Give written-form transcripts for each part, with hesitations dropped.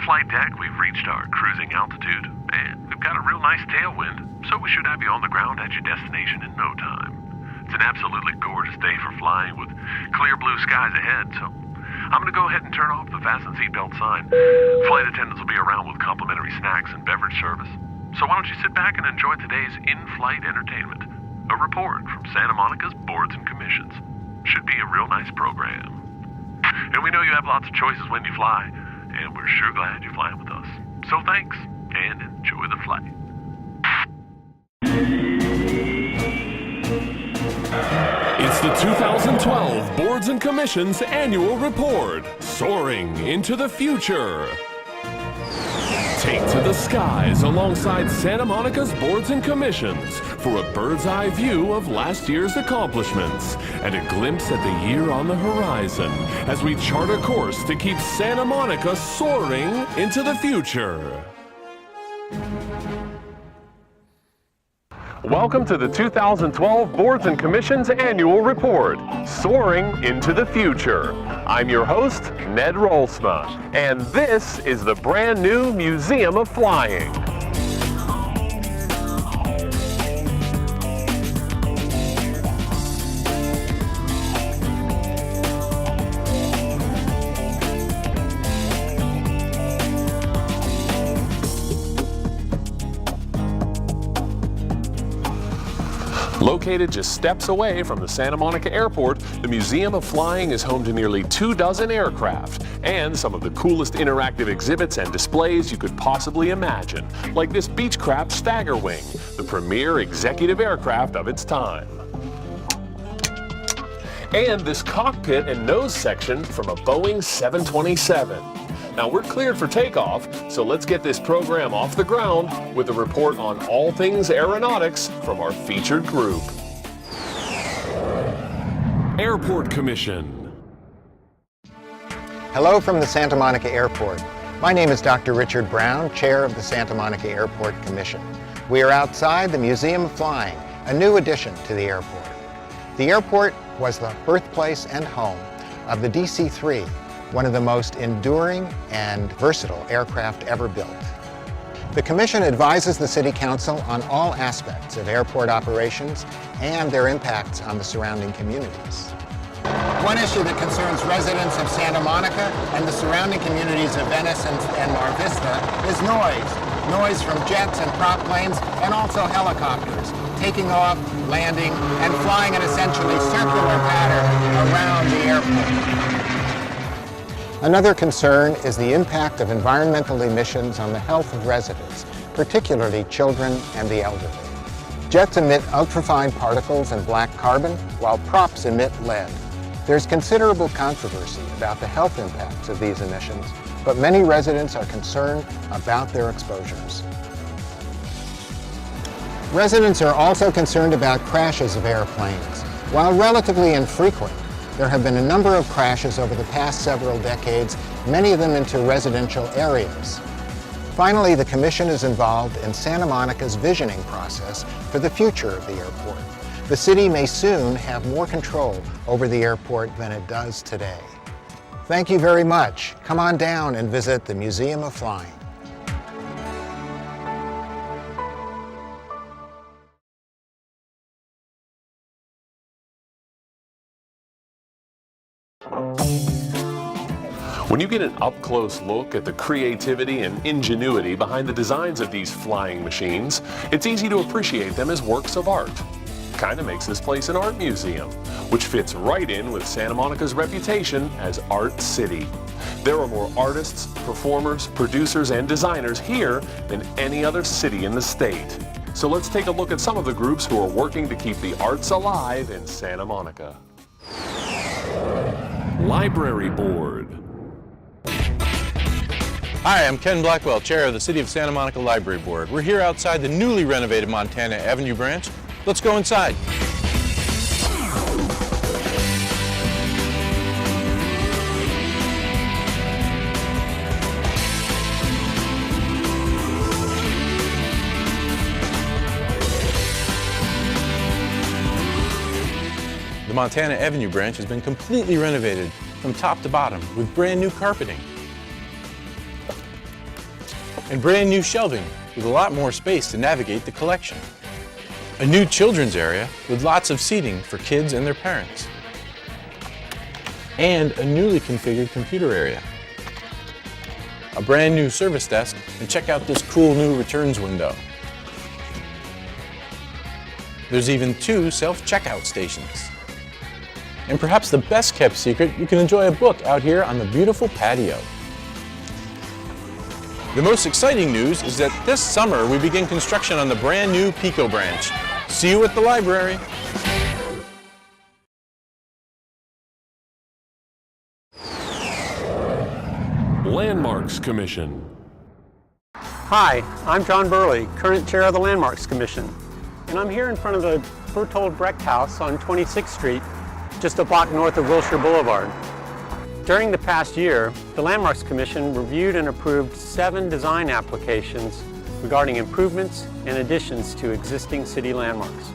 flight deck, we've reached our cruising altitude, and we've got a real nice tailwind, so we should have you on the ground at your destination in no time. It's an absolutely gorgeous day for flying with clear blue skies ahead, so I'm going to go ahead and turn off the fasten seatbelt sign. Flight attendants will be around with complimentary snacks and beverage service. So why don't you sit back and enjoy today's in-flight entertainment? A report from Santa Monica's Boards and Commissions. Should be a real nice program. And we know you have lots of choices when you fly, and we're sure glad you're flying with us. So thanks, and enjoy the flight. It's the 2012 Boards and Commissions Annual Report, Soaring into the Future. Take to the skies alongside Santa Monica's Boards and Commissions for a bird's eye view of last year's accomplishments and a glimpse at the year on the horizon as we chart a course to keep Santa Monica soaring into the future. Welcome to the 2012 Boards and Commissions Annual Report, Soaring into the Future. I'm your host, Ned Rolsma, and this is the brand new Museum of Flying. Located just steps away from the Santa Monica Airport, the Museum of Flying is home to nearly 24 aircraft and some of the coolest interactive exhibits and displays you could possibly imagine, like this Beechcraft Stagger Wing, the premier executive aircraft of its time. And this cockpit and nose section from a Boeing 727. Now we're cleared for takeoff, so let's get this program off the ground with a report on all things aeronautics from our featured group. Airport Commission. Hello from the Santa Monica Airport. My name is Dr. Richard Brown, Chair of the Santa Monica Airport Commission. We are outside the Museum of Flying, a new addition to the airport. The airport was the birthplace and home of the DC-3, one of the most enduring and versatile aircraft ever built. The Commission advises the City Council on all aspects of airport operations and their impacts on the surrounding communities. One issue that concerns residents of Santa Monica and the surrounding communities of Venice and Mar Vista is noise. Noise from jets and prop planes and also helicopters taking off, landing, and flying an essentially circular pattern around the airport. Another concern is the impact of environmental emissions on the health of residents, particularly children and the elderly. Jets emit ultrafine particles and black carbon, while props emit lead. There's considerable controversy about the health impacts of these emissions, but many residents are concerned about their exposures. Residents are also concerned about crashes of airplanes. While relatively infrequent, there have been a number of crashes over the past several decades, many of them into residential areas. Finally, the Commission is involved in Santa Monica's visioning process for the future of the airport. The city may soon have more control over the airport than it does today. Thank you very much. Come on down and visit the Museum of Flying. When you get an up-close look at the creativity and ingenuity behind the designs of these flying machines, it's easy to appreciate them as works of art. Kinda makes this place an art museum, which fits right in with Santa Monica's reputation as Art City. There are more artists, performers, producers, and designers here than any other city in the state. So let's take a look at some of the groups who are working to keep the arts alive in Santa Monica. Library Board. Hi, I'm Ken Blackwell, Chair of the City of Santa Monica Library Board. We're here outside the newly renovated Montana Avenue branch. Let's go inside. The Montana Avenue branch has been completely renovated from top to bottom with brand new carpeting. and brand new shelving with a lot more space to navigate the collection. A new children's area with lots of seating for kids and their parents. And a newly configured computer area. A brand new service desk, and check out this cool new returns window. There's even 2 self-checkout stations. And perhaps the best kept secret, you can enjoy a book out here on the beautiful patio. The most exciting news is that this summer we begin construction on the brand new Pico branch. See you at the library. Landmarks Commission. Hi, I'm John Burley, current chair of the Landmarks Commission, and I'm here in front of the Bertold Brecht House on 26th Street, just a block north of Wilshire Boulevard. During the past year, the Landmarks Commission reviewed and approved 7 design applications regarding improvements and additions to existing city landmarks.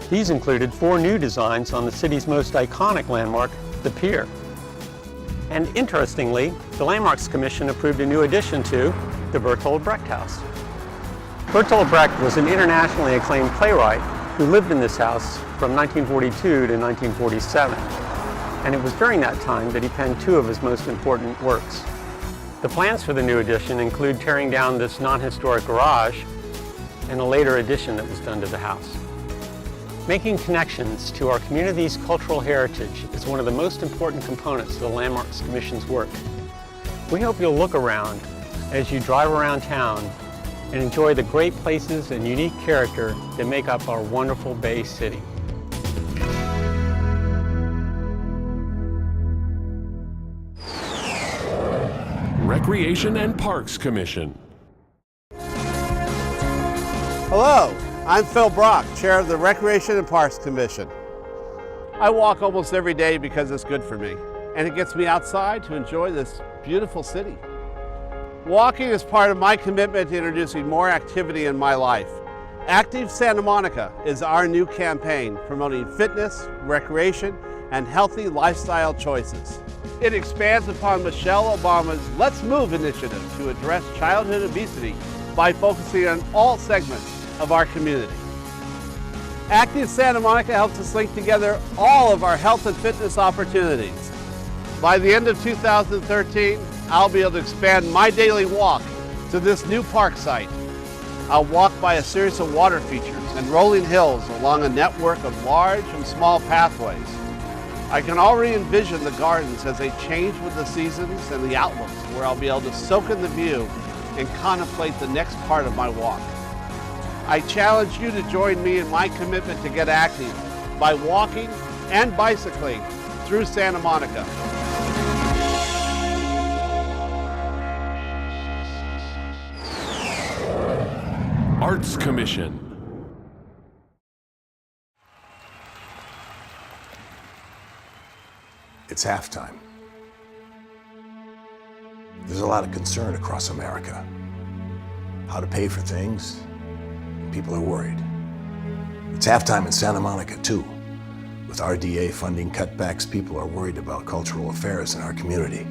These included 4 new designs on the city's most iconic landmark, the pier. And interestingly, the Landmarks Commission approved a new addition to the Bertold Brecht House. Bertold Brecht was an internationally acclaimed playwright who lived in this house from 1942 to 1947. And it was during that time that he penned 2 of his most important works. The plans for the new addition include tearing down this non-historic garage and a later addition that was done to the house. Making connections to our community's cultural heritage is one of the most important components of the Landmarks Commission's work. We hope you'll look around as you drive around town and enjoy the great places and unique character that make up our wonderful Bay City. Recreation and Parks Commission. Hello, I'm Phil Brock, chair of the Recreation and Parks Commission. I walk almost every day because it's good for me, and it gets me outside to enjoy this beautiful city. Walking is part of my commitment to introducing more activity in my life. Active Santa Monica is our new campaign promoting fitness, recreation, and healthy lifestyle choices. It expands upon Michelle Obama's Let's Move initiative to address childhood obesity by focusing on all segments of our community. Active Santa Monica helps us link together all of our health and fitness opportunities. By the end of 2013, I'll be able to expand my daily walk to this new park site. I'll walk by a series of water features and rolling hills along a network of large and small pathways. I can already envision the gardens as they change with the seasons and the outlooks where I'll be able to soak in the view and contemplate the next part of my walk. I challenge you to join me in my commitment to get active by walking and bicycling through Santa Monica. Arts Commission. It's halftime. There's a lot of concern across America. How to pay for things, people are worried. It's halftime in Santa Monica too. With RDA funding cutbacks, people are worried about cultural affairs in our community.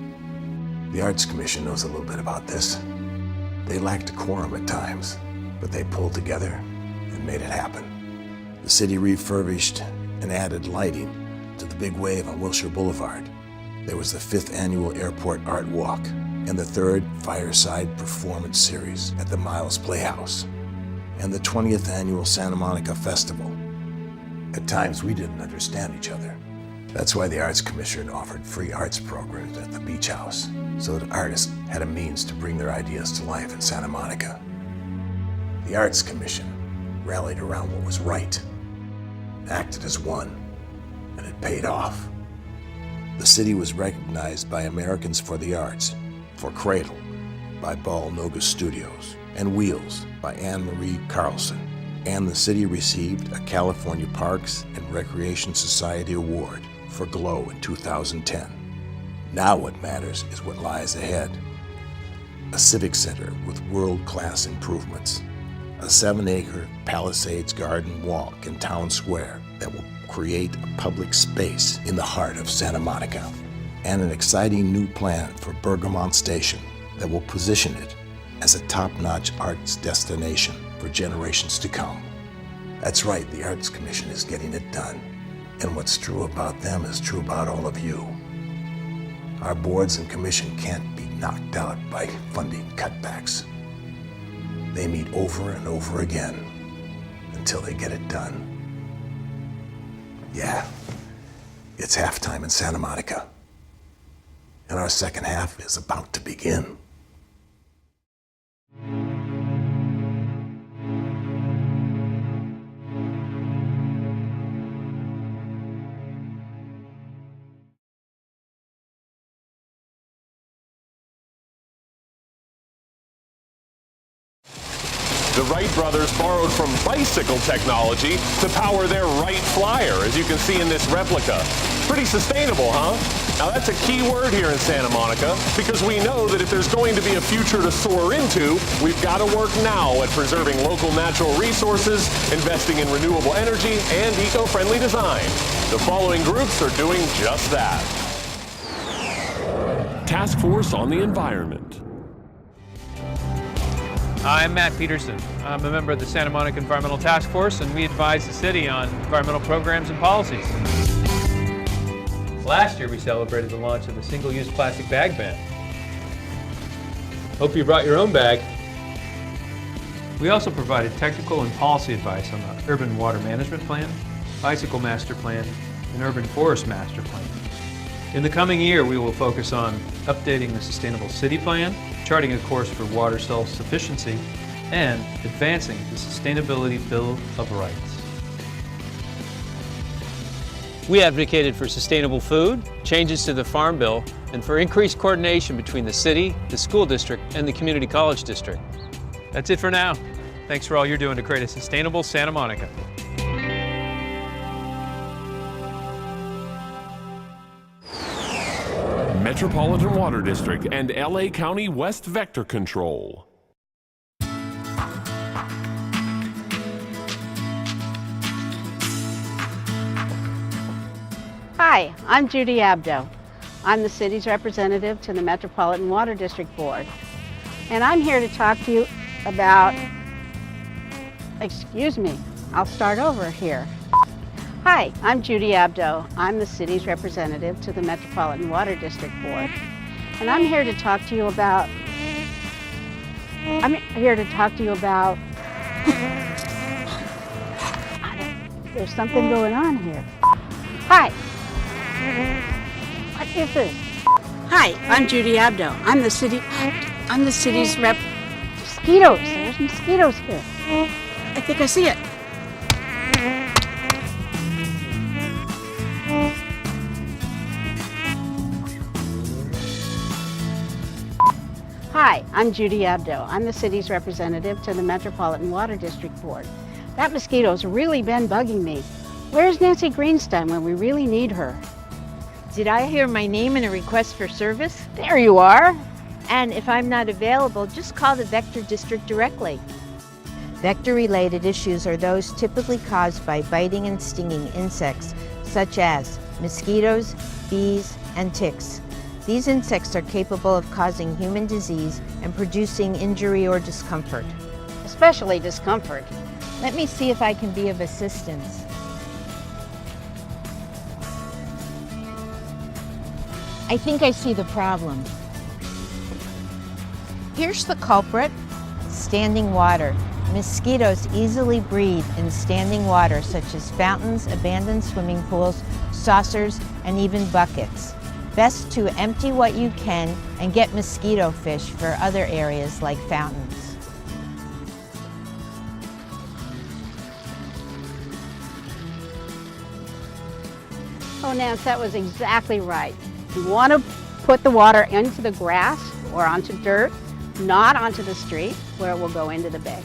The Arts Commission knows a little bit about this. They lacked a quorum at times, but they pulled together and made it happen. The city refurbished and added lighting to the big wave on Wilshire Boulevard. There was the 5th annual Airport Art Walk and the 3rd Fireside Performance Series at the Miles Playhouse and the 20th annual Santa Monica Festival. At times we didn't understand each other. That's why the Arts Commission offered free arts programs at the Beach House so that artists had a means to bring their ideas to life in Santa Monica. The Arts Commission rallied around what was right, acted as one, and it paid off. The city was recognized by Americans for the Arts, for Cradle by Ball Noga Studios, and Wheels by Anne Marie Carlson. And the city received a California Parks and Recreation Society Award for GLOW in 2010. Now what matters is what lies ahead. A civic center with world-class improvements. A 7-acre Palisades Garden Walk in Town Square that will create a public space in the heart of Santa Monica. And an exciting new plan for Bergamont Station that will position it as a top-notch arts destination for generations to come. That's right, the Arts Commission is getting it done. And what's true about them is true about all of you. Our boards and commission can't be knocked out by funding cutbacks. They meet over and over again until they get it done. Yeah, it's halftime in Santa Monica. And our second half is about to begin. The Wright brothers borrowed from bicycle technology to power their Wright Flyer, as you can see in this replica. Pretty sustainable, huh? Now that's a key word here in Santa Monica, because we know that if there's going to be a future to soar into, we've got to work now at preserving local natural resources, investing in renewable energy, and eco-friendly design. The following groups are doing just that. Task Force on the Environment. I'm Matt Peterson. I'm a member of the Santa Monica Environmental Task Force, and we advise the city on environmental programs and policies. Last year, we celebrated the launch of the single-use plastic bag ban. Hope you brought your own bag. We also provided technical and policy advice on the Urban Water Management Plan, Bicycle Master Plan, and Urban Forest Master Plan. In the coming year, we will focus on updating the Sustainable City Plan, charting a course for water self-sufficiency, and advancing the Sustainability Bill of Rights. We advocated for sustainable food, changes to the Farm Bill, and for increased coordination between the city, the school district, and the community college district. That's it for now. Thanks for all you're doing to create a sustainable Santa Monica. Metropolitan Water District and LA County West Vector Control. Hi, I'm Judy Abdo. I'm the city's representative to the Metropolitan Water District Board. And I'm here to talk to you about, excuse me, I'll start over here. Hi, I'm Judy Abdo. I'm the city's representative to the Metropolitan Water District Board. And I'm here to talk to you about, there's something going on here. Hi. What is this? Hi, I'm Judy Abdo. I'm the city's Mosquitoes. There's mosquitoes here. I think I see it. Hi, I'm Judy Abdo. I'm the city's representative to the Metropolitan Water District Board. That mosquito's really been bugging me. Where's Nancy Greenstein when we really need her? Did I hear my name in a request for service? There you are. And if I'm not available, just call the Vector District directly. Vector-related issues are those typically caused by biting and stinging insects, such as mosquitoes, bees, and ticks. These insects are capable of causing human disease and producing injury or discomfort. Especially discomfort. Let me see if I can be of assistance. I think I see the problem. Here's the culprit: standing water. Mosquitoes easily breed in standing water, such as fountains, abandoned swimming pools, saucers, and even buckets. Best to empty what you can and get mosquito fish for other areas like fountains. Oh, Nance, that was exactly right. You want to put the water into the grass or onto dirt, not onto the street where it will go into the bay.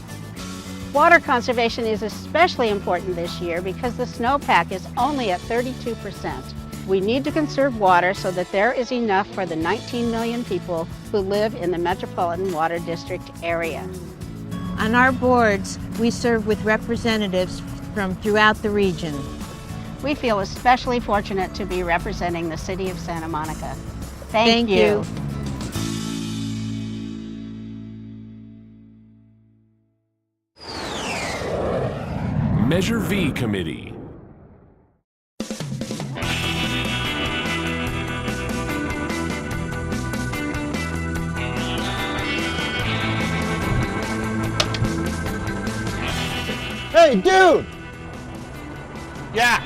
Water conservation is especially important this year because the snowpack is only at 32%. We need to conserve water so that there is enough for the 19 million people who live in the Metropolitan Water District area. On our boards, we serve with representatives from throughout the region. We feel especially fortunate to be representing the city of Santa Monica. Thank you. Measure V Committee. Hey, dude! Yeah,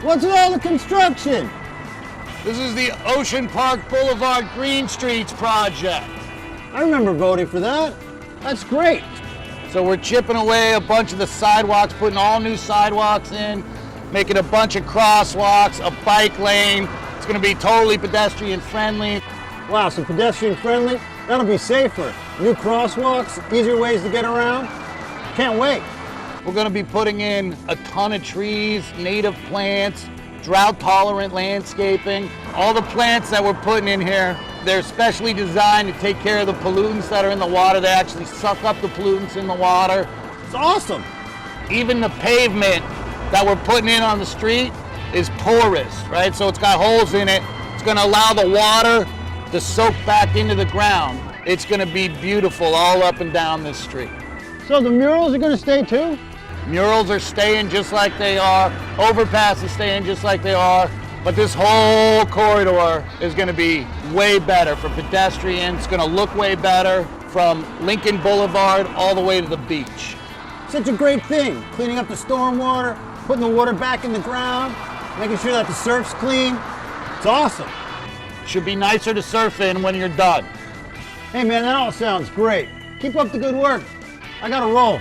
What's with all the construction? this is the Ocean Park Boulevard Green Streets project. I remember voting for that. That's great. So we're chipping away a bunch of the sidewalks, putting all new sidewalks in, making a bunch of crosswalks, a bike lane. It's gonna be totally pedestrian friendly. Wow, so pedestrian friendly? That'll be safer. New crosswalks, easier ways to get around. Can't wait. We're gonna be putting in a ton of trees, native plants, drought-tolerant landscaping. All the plants that we're putting in here, they're specially designed to take care of the pollutants that are in the water. They actually suck up the pollutants in the water. It's awesome. Even the pavement that we're putting in on the street is porous, right? So it's got holes in it. It's gonna allow the water to soak back into the ground. It's gonna be beautiful all up and down this street. So the murals are gonna stay too? Murals are staying just like they are. Overpass is staying just like they are. But this whole corridor is going to be way better for pedestrians. It's going to look way better from Lincoln Boulevard all the way to the beach. Such a great thing. Cleaning up the stormwater, putting the water back in the ground, making sure that the surf's clean. It's awesome. Should be nicer to surf in when you're done. Hey man, that all sounds great. Keep up the good work. I gotta roll.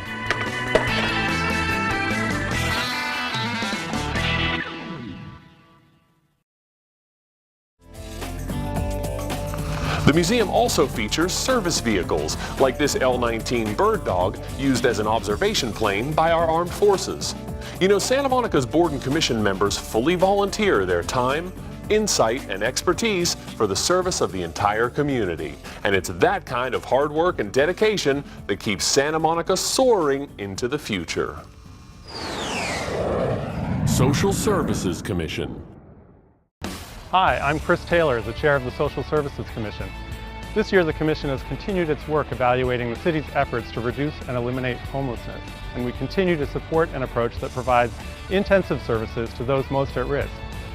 The museum also features service vehicles, like this L-19 Bird Dog, used as an observation plane by our armed forces. You know, Santa Monica's Board and Commission members fully volunteer their time, insight, and expertise for the service of the entire community. And it's that kind of hard work and dedication that keeps Santa Monica soaring into the future. Social Services Commission. Hi, I'm Chris Taylor, the Chair of the Social Services Commission. This year the Commission has continued its work evaluating the city's efforts to reduce and eliminate homelessness, and we continue to support an approach that provides intensive services to those most at risk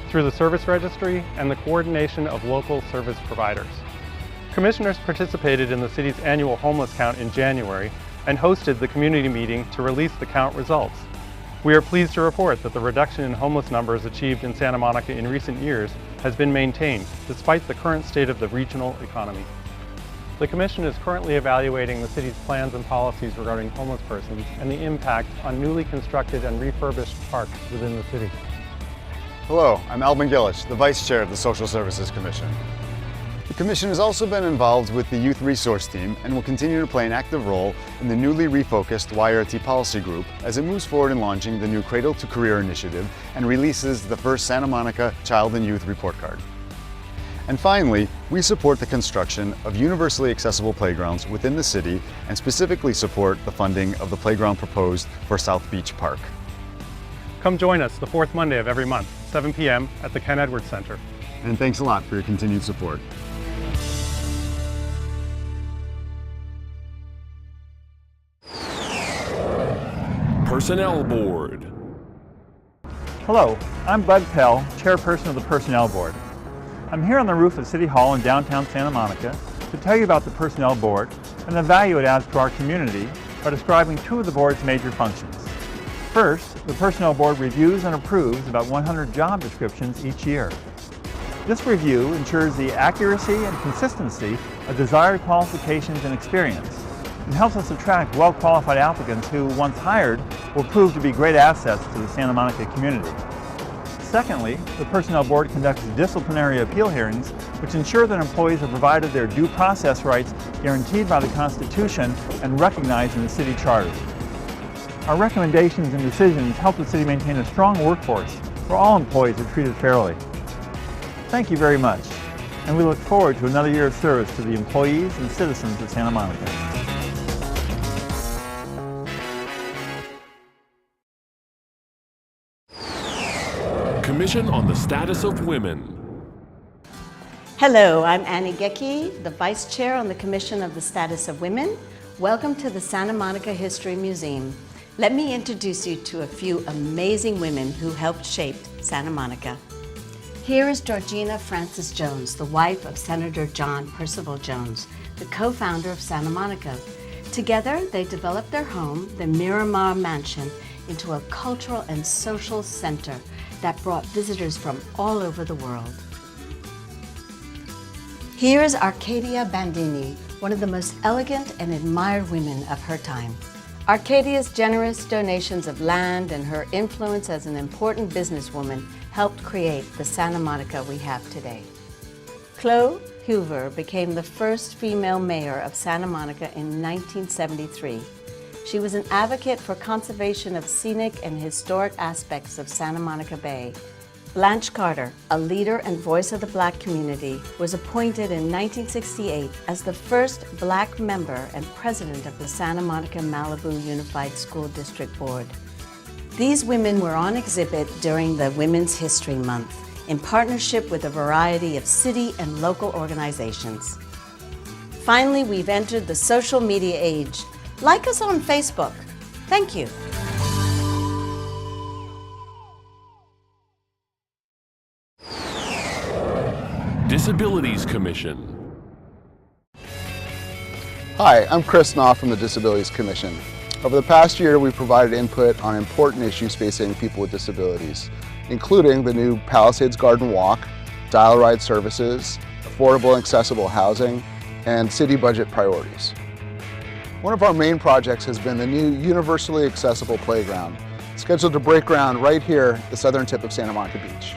through the service registry and the coordination of local service providers. Commissioners participated in the city's annual homeless count in January and hosted the community meeting to release the count results. We are pleased to report that the reduction in homeless numbers achieved in Santa Monica in recent years has been maintained despite the current state of the regional economy. The Commission is currently evaluating the city's plans and policies regarding homeless persons and the impact on newly constructed and refurbished parks within the city. Hello, I'm Alvin Gillish, the Vice Chair of the Social Services Commission. The Commission has also been involved with the Youth Resource Team and will continue to play an active role in the newly refocused YRT Policy Group as it moves forward in launching the new Cradle to Career initiative and releases the first Santa Monica Child and Youth Report Card. And finally, we support the construction of universally accessible playgrounds within the city and specifically support the funding of the playground proposed for South Beach Park. Come join us the fourth Monday of every month, 7 p.m. at the Ken Edwards Center. And thanks a lot for your continued support. Personnel Board. Hello, I'm Bud Pell, Chairperson of the Personnel Board. I'm here on the roof of City Hall in downtown Santa Monica to tell you about the Personnel Board and the value it adds to our community by describing two of the board's major functions. First, the Personnel Board reviews and approves about 100 job descriptions each year. This review ensures the accuracy and consistency of desired qualifications and experience, and helps us attract well-qualified applicants who, once hired, will prove to be great assets to the Santa Monica community. Secondly, the Personnel Board conducts disciplinary appeal hearings, which ensure that employees are provided their due process rights guaranteed by the Constitution and recognized in the city charter. Our recommendations and decisions help the city maintain a strong workforce where all employees are treated fairly. Thank you very much, and we look forward to another year of service to the employees and citizens of Santa Monica. Commission on the Status of Women. Hello, I'm Annie Gecki, the Vice Chair on the Commission of the Status of Women. Welcome to the Santa Monica History Museum. Let me introduce you to a few amazing women who helped shape Santa Monica. Here is Georgina Francis Jones, the wife of Senator John Percival Jones, the co-founder of Santa Monica. Together, they developed their home, the Miramar Mansion, into a cultural and social center that brought visitors from all over the world. Here is Arcadia Bandini, one of the most elegant and admired women of her time. Arcadia's generous donations of land and her influence as an important businesswoman helped create the Santa Monica we have today. Chloe Hoover became the first female mayor of Santa Monica in 1973. She was an advocate for conservation of scenic and historic aspects of Santa Monica Bay. Blanche Carter, a leader and voice of the Black community, was appointed in 1968 as the first Black member and president of the Santa Monica Malibu Unified School District Board. These women were on exhibit during the Women's History Month in partnership with a variety of city and local organizations. Finally, we've entered the social media age. Like us on Facebook. Thank you. Disabilities Commission. Hi, I'm Chris Knopf from the Disabilities Commission. Over the past year, we've provided input on important issues facing people with disabilities, including the new Palisades Garden Walk, dial ride services, affordable and accessible housing, and city budget priorities. One of our main projects has been the new universally accessible playground, scheduled to break ground right here at the southern tip of Santa Monica Beach.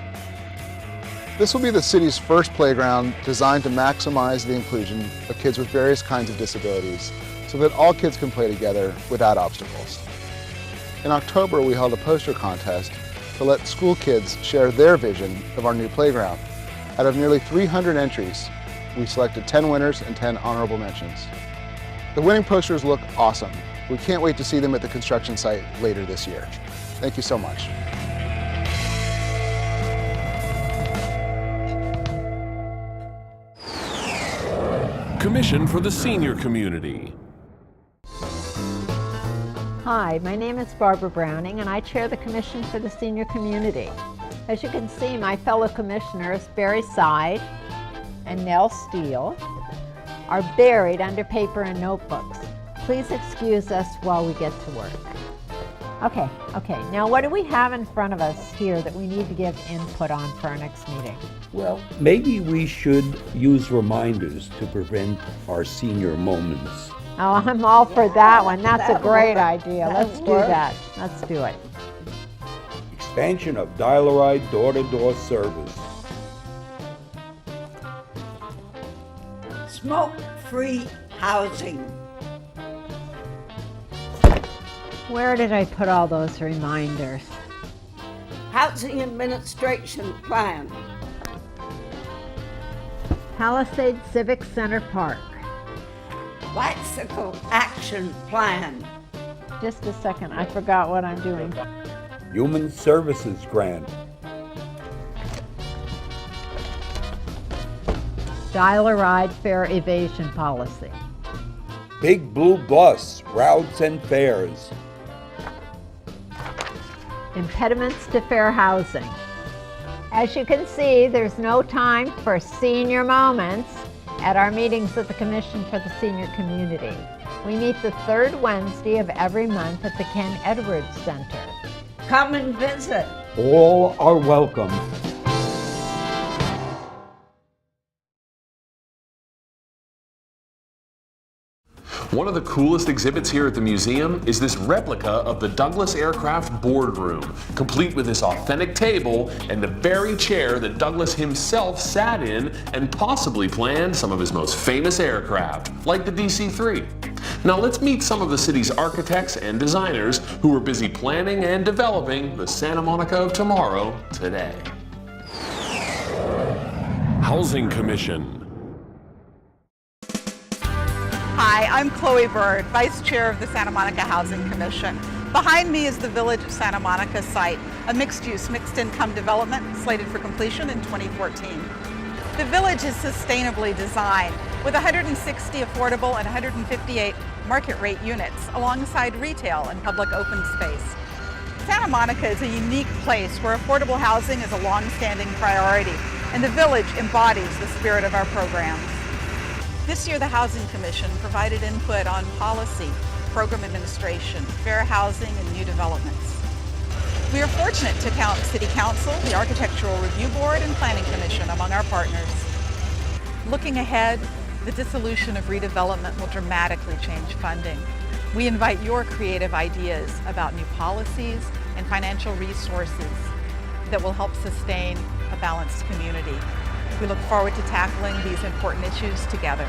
This will be the city's first playground designed to maximize the inclusion of kids with various kinds of disabilities so that all kids can play together without obstacles. In October, we held a poster contest to let school kids share their vision of our new playground. Out of nearly 300 entries, we selected 10 winners and 10 honorable mentions. The winning posters look awesome. We can't wait to see them at the construction site later this year. Thank you so much. Commission for the Senior Community. Hi, my name is Barbara Browning and I chair the Commission for the Senior Community. As you can see, my fellow commissioners, Barry Side and Nell Steele, are buried under paper and notebooks. Please excuse us while we get to work. Okay, now what do we have in front of us here that we need to give input on for our next meeting? Well, maybe we should use reminders to prevent our senior moments. Oh, I'm all for that one. That's a great idea. Let's do that. Let's do it. Expansion of dial-a-ride door-to-door service. Smoke-free housing. Where did I put all those reminders? Housing Administration Plan. Palisades Civic Center Park. Bicycle Action Plan. Just a second, I forgot what I'm doing. Human Services Grant. Dial-a-ride fare evasion policy. Big Blue Bus routes and fares. Impediments to fair housing. As you can see, there's no time for senior moments at our meetings at the Commission for the Senior Community. We meet the third Wednesday of every month at the Ken Edwards Center. Come and visit. All are welcome. One of the coolest exhibits here at the museum is this replica of the Douglas Aircraft boardroom, complete with this authentic table and the very chair that Douglas himself sat in and possibly planned some of his most famous aircraft, like the DC-3. Now let's meet some of the city's architects and designers who were busy planning and developing the Santa Monica of tomorrow today. Housing Commission. Hi, I'm Chloe Bird, Vice Chair of the Santa Monica Housing Commission. Behind me is the Village of Santa Monica site, a mixed-use, mixed-income development slated for completion in 2014. The village is sustainably designed with 160 affordable and 158 market rate units alongside retail and public open space. Santa Monica is a unique place where affordable housing is a long-standing priority, and the village embodies the spirit of our programs. This year, the Housing Commission provided input on policy, program administration, fair housing, and new developments. We are fortunate to count City Council, the Architectural Review Board, and Planning Commission among our partners. Looking ahead, the dissolution of redevelopment will dramatically change funding. We invite your creative ideas about new policies and financial resources that will help sustain a balanced community. We look forward to tackling these important issues together.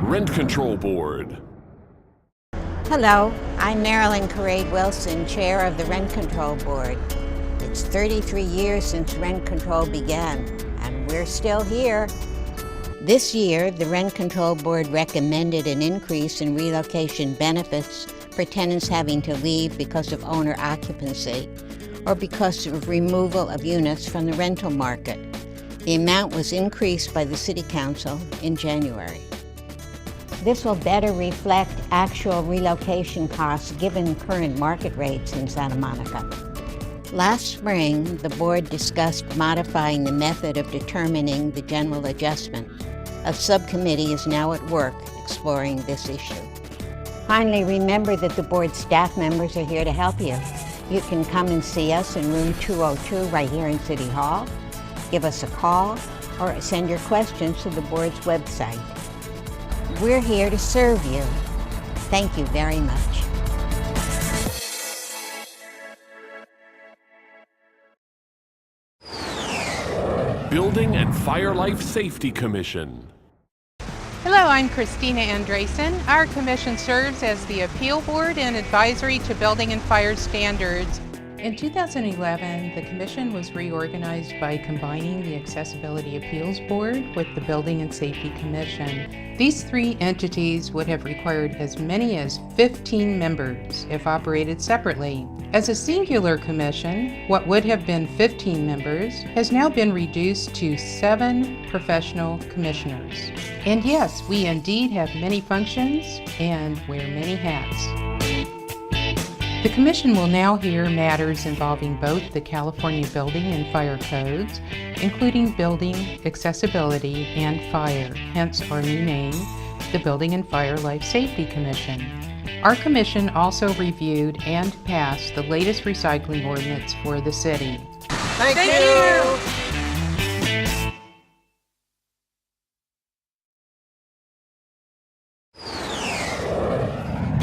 Rent Control Board. Hello, I'm Marilyn Carade-Wilson, Chair of the Rent Control Board. It's 33 years since rent control began, and we're still here. This year, the Rent Control Board recommended an increase in relocation benefits for tenants having to leave because of owner occupancy or because of removal of units from the rental market. The amount was increased by the City Council in January. This will better reflect actual relocation costs given current market rates in Santa Monica. Last spring, the board discussed modifying the method of determining the general adjustment. A subcommittee is now at work exploring this issue. Finally, remember that the board staff members are here to help you. You can come and see us in room 202 right here in City Hall, give us a call, or send your questions to the board's website. We're here to serve you. Thank you very much. Building and Fire Life Safety Commission. Hello, I'm Christina Andresen. Our commission serves as the appeal board and advisory to building and fire standards. In 2011, the commission was reorganized by combining the Accessibility Appeals Board with the Building and Safety Commission. These three entities would have required as many as 15 members if operated separately. As a singular commission, what would have been 15 members has now been reduced to 7 professional commissioners. And yes, we indeed have many functions and wear many hats. The Commission will now hear matters involving both the California Building and Fire Codes, including building, accessibility, and fire, hence our new name, the Building and Fire Life Safety Commission. Our commission also reviewed and passed the latest recycling ordinance for the city. Thank you.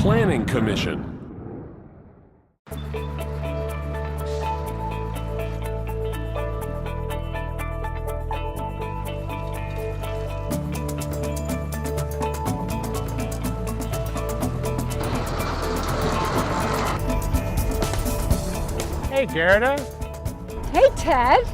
Planning Commission. Hey, Gerda. Hey, Ted.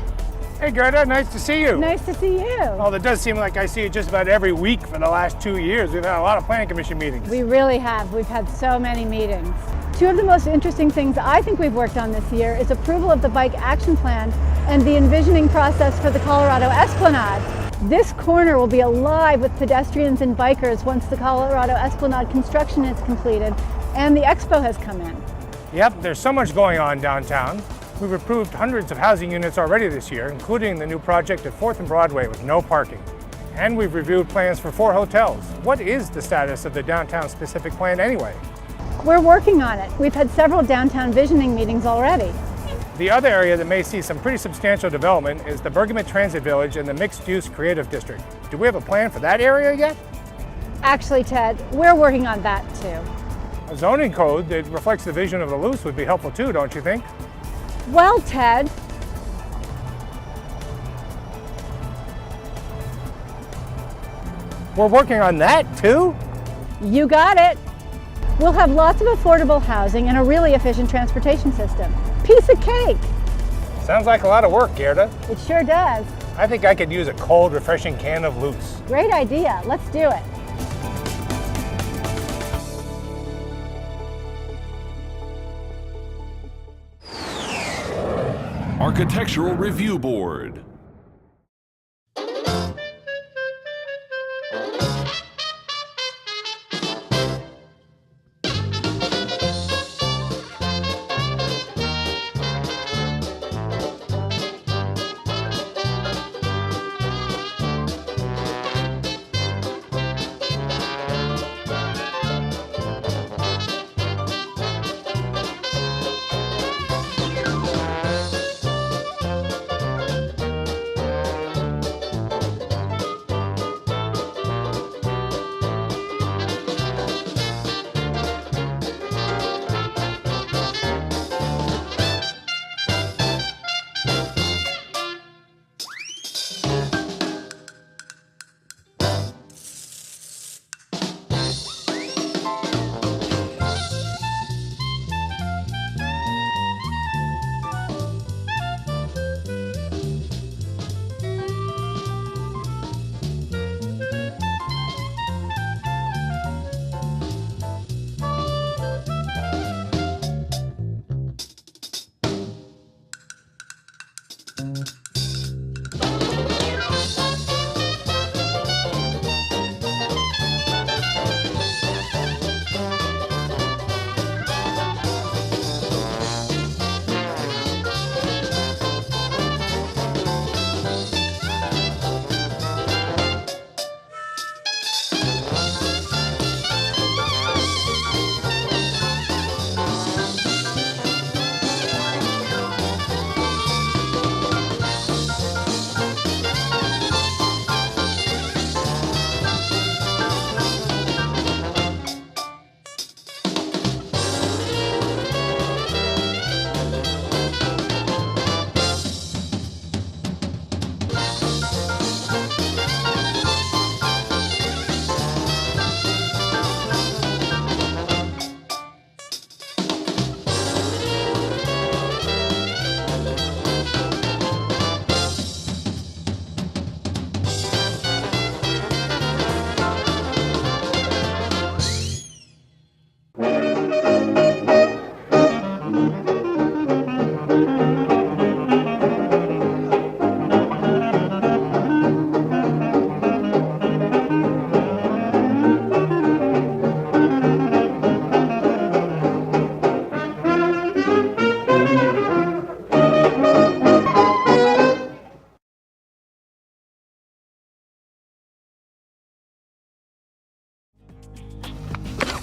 Hey, Gerda, nice to see you. Nice to see you. Well, it does seem like I see you just about every week for the last 2 years. We've had a lot of planning commission meetings. We really have. We've had so many meetings. Two of the most interesting things I think we've worked on this year is approval of the bike action plan and the envisioning process for the Colorado Esplanade. This corner will be alive with pedestrians and bikers once the Colorado Esplanade construction is completed and the expo has come in. Yep, there's so much going on downtown. We've approved hundreds of housing units already this year, including the new project at 4th and Broadway with no parking. And we've reviewed plans for 4 hotels. What is the status of the downtown specific plan anyway? We're working on it. We've had several downtown visioning meetings already. The other area that may see some pretty substantial development is the Bergament Transit Village and the Mixed-Use Creative District. Do we have a plan for that area yet? Actually, Ted, we're working on that too. A zoning code that reflects the vision of the Luce would be helpful too, don't you think? Well, Ted, we're working on that too? You got it. We'll have lots of affordable housing and a really efficient transportation system. Piece of cake. Sounds like a lot of work, Gerda. It sure does. I think I could use a cold, refreshing can of Luce. Great idea. Let's do it. Architectural Review Board.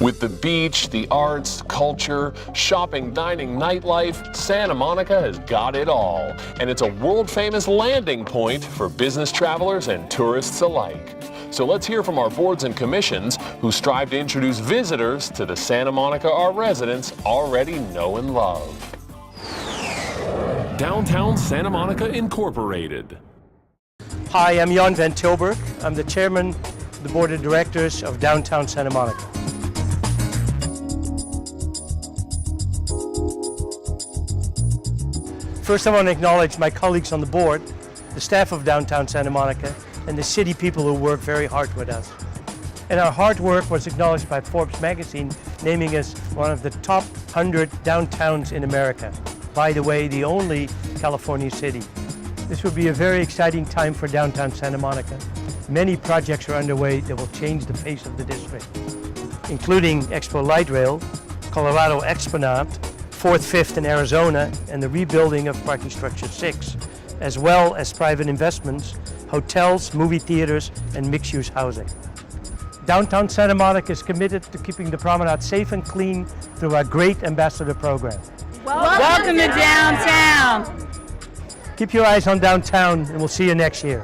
With the beach, the arts, culture, shopping, dining, nightlife, Santa Monica has got it all. And it's a world-famous landing point for business travelers and tourists alike. So let's hear from our boards and commissions who strive to introduce visitors to the Santa Monica our residents already know and love. Downtown Santa Monica Incorporated. Hi, I'm Jan Van Tilburg. I'm the chairman of the board of directors of Downtown Santa Monica. First, I want to acknowledge my colleagues on the board, the staff of Downtown Santa Monica, and the city people who work very hard with us. And our hard work was acknowledged by Forbes magazine, naming us one of the top 100 downtowns in America. By the way, the only California city. This will be a very exciting time for downtown Santa Monica. Many projects are underway that will change the face of the district, including Expo Light Rail, Colorado Esplanade, 4th, 5th in Arizona, and the rebuilding of Parking Structure 6, as well as private investments, hotels, movie theaters, and mixed-use housing. Downtown Santa Monica is committed to keeping the promenade safe and clean through our great ambassador program. Welcome to downtown. Keep your eyes on downtown, and we'll see you next year.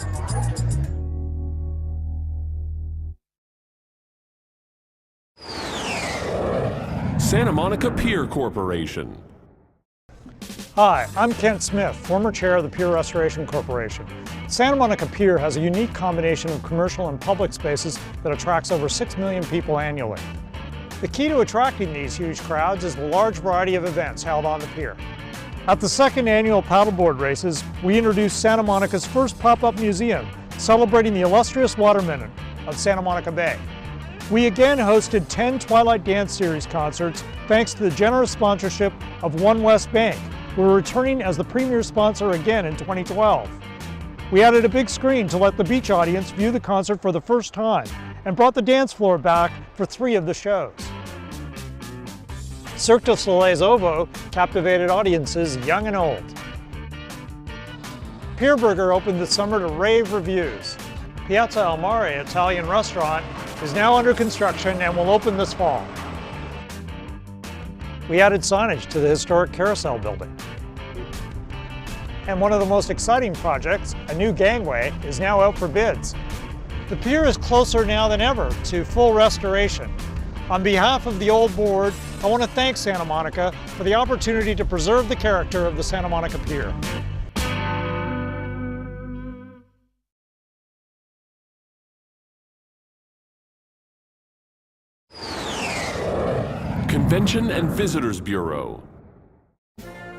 Santa Monica Pier Corporation. Hi, I'm Kent Smith, former chair of the Pier Restoration Corporation. Santa Monica Pier has a unique combination of commercial and public spaces that attracts over 6 million people annually. The key to attracting these huge crowds is the large variety of events held on the pier. At the second annual paddleboard races, we introduced Santa Monica's first pop-up museum, celebrating the illustrious watermen of Santa Monica Bay. We again hosted 10 Twilight Dance Series concerts thanks to the generous sponsorship of One West Bank, we're returning as the premier sponsor again in 2012. We added a big screen to let the beach audience view the concert for the first time and brought the dance floor back for 3 of the shows. Cirque du Soleil's Ovo captivated audiences young and old. Pier Burger opened this summer to rave reviews. Piazza Al Mare Italian restaurant is now under construction and will open this fall. We added signage to the historic Carousel building. And one of the most exciting projects, a new gangway, is now out for bids. The pier is closer now than ever to full restoration. On behalf of the old board, I want to thank Santa Monica for the opportunity to preserve the character of the Santa Monica Pier. Convention and Visitors Bureau.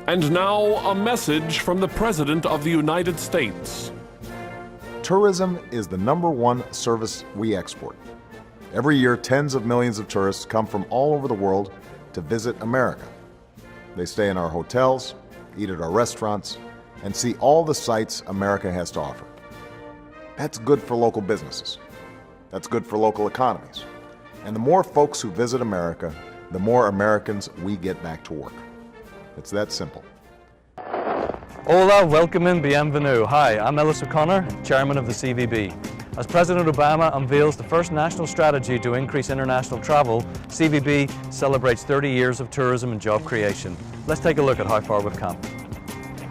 And now, a message from the President of the United States. Tourism is the #1 service we export. Every year, tens of millions of tourists come from all over the world to visit America. They stay in our hotels, eat at our restaurants, and see all the sights America has to offer. That's good for local businesses. That's good for local economies. And the more folks who visit America, the more Americans we get back to work. It's that simple. Hola, welcome and bienvenue. Hi, I'm Ellis O'Connor, Chairman of the CVB. As President Obama unveils the first national strategy to increase international travel, CVB celebrates 30 years of tourism and job creation. Let's take a look at how far we've come.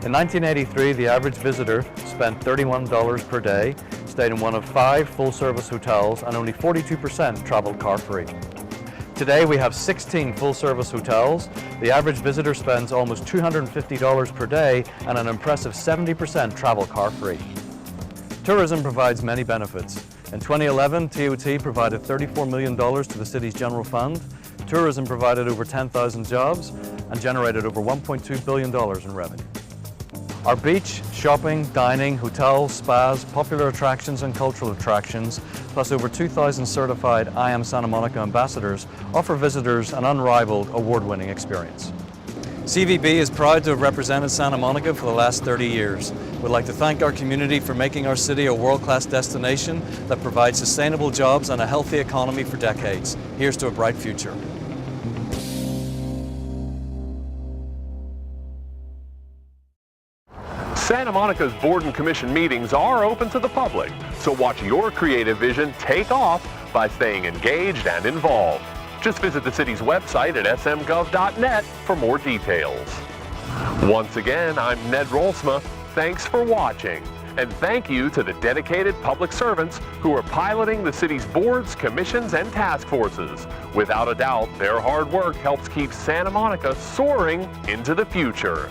In 1983, the average visitor spent $31 per day, stayed in one of 5 full-service hotels, and only 42% traveled car-free. Today we have 16 full-service hotels. The average visitor spends almost $250 per day and an impressive 70% travel car-free. Tourism provides many benefits. In 2011, TOT provided $34 million to the city's general fund. Tourism provided over 10,000 jobs and generated over $1.2 billion in revenue. Our beach, shopping, dining, hotels, spas, popular attractions and cultural attractions, plus over 2,000 certified I Am Santa Monica ambassadors offer visitors an unrivaled, award-winning experience. CVB is proud to have represented Santa Monica for the last 30 years. We'd like to thank our community for making our city a world-class destination that provides sustainable jobs and a healthy economy for decades. Here's to a bright future. Santa Monica's Board and Commission meetings are open to the public, so watch your creative vision take off by staying engaged and involved. Just visit the city's website at smgov.net for more details. Once again, I'm Ned Rolsma. Thanks for watching. And thank you to the dedicated public servants who are piloting the city's boards, commissions, and task forces. Without a doubt, their hard work helps keep Santa Monica soaring into the future.